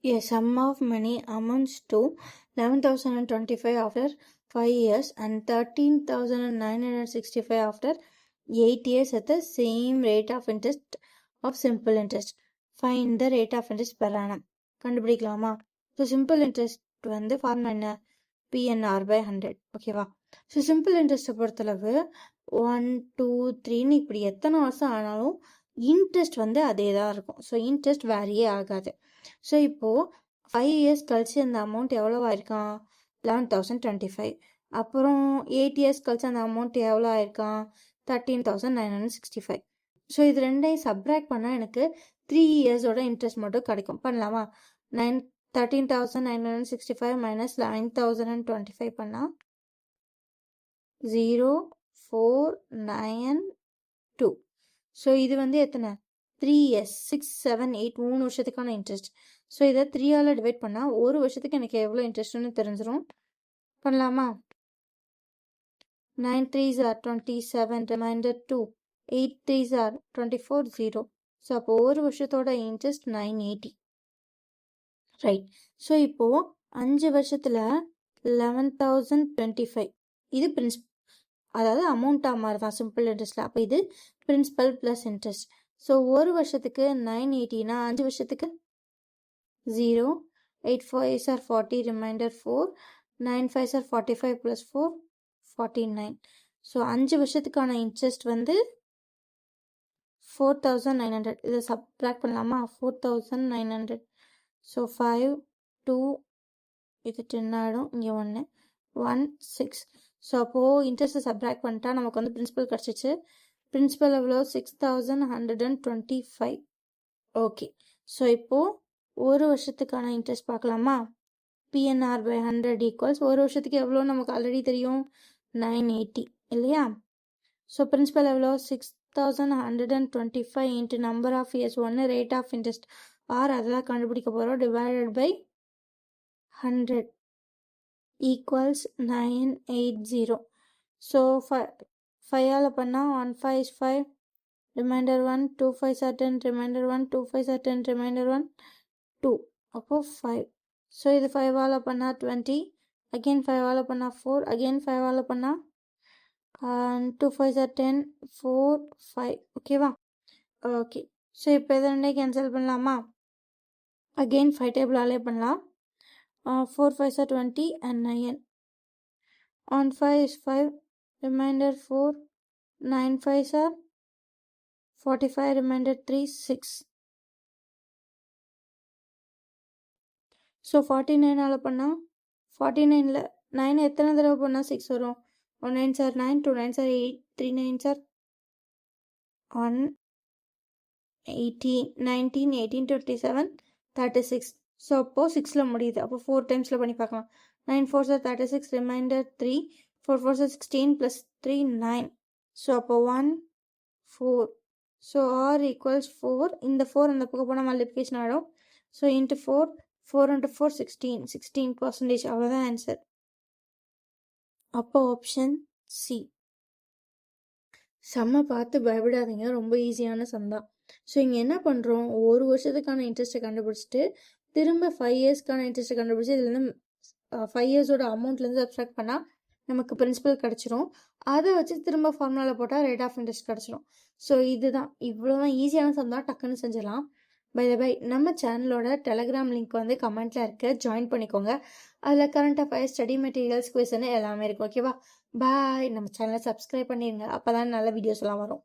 A sum of money amounts to 11,025 after 5 years and 13,965 after 8 years at the same rate of interest of simple interest. Find the rate of interest per annum. கண்டுபிடிக்கலாமா? So simple interest வந்து formula என்ன? PNR by 100. ஓகேவா? So simple இன்ட்ரெஸ்ட்டை பொறுத்தளவு 1, 2, 3ன்னு இப்படி எத்தனை வருஷம் ஆனாலும் interest வந்து அதே தான் இருக்கும். ஸோ இன்ட்ரெஸ்ட் வேரியே ஆகாது. ஸோ இப்போது 5 இயர்ஸ் கழிச்சு அந்த அமௌண்ட் எவ்வளோ ஆயிருக்கான்? 11,025. அப்புறம் 8 இயர்ஸ் கழிச்சு அந்த அமௌண்ட் எவ்வளோ ஆயிருக்கான்? 13,965. ஸோ இது ரெண்டையும் சப்ராக்ட் பண்ணால் எனக்கு 3 இயர்ஸோட இன்ட்ரெஸ்ட் மட்டும் கிடைக்கும். பண்ணலாமா? 13,965 மைனஸ் 11,025 பண்ணால் 0,492. ஸோ இது வந்து எத்தனை? 3 இயர்ஸ், 6, 7, 8 3 வருஷத்துக்கான இன்ட்ரெஸ்ட். ஸோ இதை 3ஆல் டிவைட் பண்ணால் ஒரு வருஷத்துக்கு எனக்கு எவ்வளோ இன்ட்ரெஸ்ட்னு தெரிஞ்சிடும். பண்ணலாமா? 9 3s are 27, reminder 2, 8 3s are 24, 0. So அப்போ ஒரு வருஷத்தோட இன்ட்ரெஸ்ட் 980. ரைட். ஸோ இப்போது 5 வருஷத்தில் 11,025 இது அதாவது அமௌண்ட்டாக மாதிரி தான் சிம்பிள் இன்ட்ரெஸ்ட்டில். அப்போ இது பிரின்சிபல் ப்ளஸ் இன்ட்ரெஸ்ட். ஸோ ஒரு வருஷத்துக்கு 980னா 5 வருஷத்துக்கு 0, 8 5s are 40, reminder 4, 9 5s are 45 + 4, 49. So 5 வருஷத்துக்கான இன்ட்ரெஸ்ட் வந்து 4,900. இதை சப்ராக்ட் பண்ணலாமா? 4,900. ஸோ 5, 2, இது 10 ஆகிடும். இங்கே 1, 1, 6. ஸோ அப்போது இன்ட்ரெஸ்ட்டை சப்ராக்ட் பண்ணிட்டா நமக்கு வந்து பிரின்சிபல் கிடச்சிச்சு. பிரின்சிபல் எவ்வளோ? 6,125. ஓகே. ஸோ இப்போது ஒரு வருஷத்துக்கான இன்ட்ரெஸ்ட் பார்க்கலாமா? PNR by 100 ஈக்குவல்ஸ் ஒரு வருஷத்துக்கு எவ்வளோ நமக்கு ஆல்ரெடி தெரியும்? 980 இல்லையா? ஸோ பிரின்சிபல் எவ்வளோ? 6,125 into number of years 1 rate of interest or அதெல்லாம் கண்டுபிடிக்க போகிறோம். Divided by 100 equals 980. ஸோ 5ஆல் பண்ணால் 1 5 is 5, remainder 1, 2 5s are 10, remainder 1, 2 5s are 10, remainder 1, 2. அப்போது 5. ஸோ இது 5ஆல் பண்ணால் 20, அகெயின் 5ஆல் பண்ணால் 4, அகெயின் 5ஆல் பண்ணால் 2 5s are 10, 4 5. ஓகேவா? ஓகே. ஸோ இப்போ இதை ரெண்டே கேன்சல் பண்ணலாமா? அகெயின் 5 டேபிளாலே பண்ணலாம். 4 5s are 20 and 9. On 5 is 5, remainder 4, 9 5s are 45, remainder 3, 6. So 49ஆல் பண்ணால் 49ல் 9 எத்தனை தடவை பண்ணால் 6 வரும்? 1 9s are 9, 2 9s are 8, 3 9s are 1 18, 19, 18 27, 36. So அப்போது 6ல் முடியுது. அப்போ 4 டைம்ஸில் பண்ணி பார்க்கலாம். 9 4s are 36, reminder 3, 4 4s are 16 + 3 9. So அப்போ 1 4. So R equals 4. இந்த 4 அந்த பக்கம் போனால் மல்டிப்ளிகேஷன் ஆகிடும். So into 4, 4 × 4 16, 16%. அவ்வளோதான் ஆன்சர். அப்போ ஆப்ஷன் சி. செம்ம பார்த்து பயப்படாதீங்க, ரொம்ப ஈஸியான சம் தான். ஸோ இங்கே என்ன பண்ணுறோம்? ஒரு வருஷத்துக்கான இன்ட்ரெஸ்ட்டை கண்டுபிடிச்சிட்டு திரும்ப 5 இயர்ஸ்க்கான இன்ட்ரெஸ்ட்டை கண்டுபிடிச்சி இதுலேருந்து 5 இயர்ஸோட அமௌண்ட்லேருந்து சப்ஸ்ட்ராக்ட் பண்ணால் நமக்கு பிரின்சிபல் கிடச்சிரும். அதை வச்சு திரும்ப ஃபார்முலாவில் போட்டால் ரேட் ஆஃப் இன்ட்ரெஸ்ட் கிடச்சிரும். ஸோ இதுதான், இவ்வளோதான் ஈஸியான சம் தான், டக்குன்னு செஞ்சிடலாம். பை நம்ம சேனலோட டெலகிராம் லிங்க் வந்து கமெண்ட்டில் இருக்க, ஜாயின் பண்ணிக்கோங்க. அதில் கரண்ட் அஃபேர்ஸ், ஸ்டடி மெட்டீரியல்ஸ், குவிஸ்ன்னு எல்லாமே இருக்கும். ஓகேவா? பாய். நம்ம சேனலை சப்ஸ்கிரைப் பண்ணிடுங்க, அப்போ தான் நல்ல வீடியோஸ் எல்லாம் வரும்.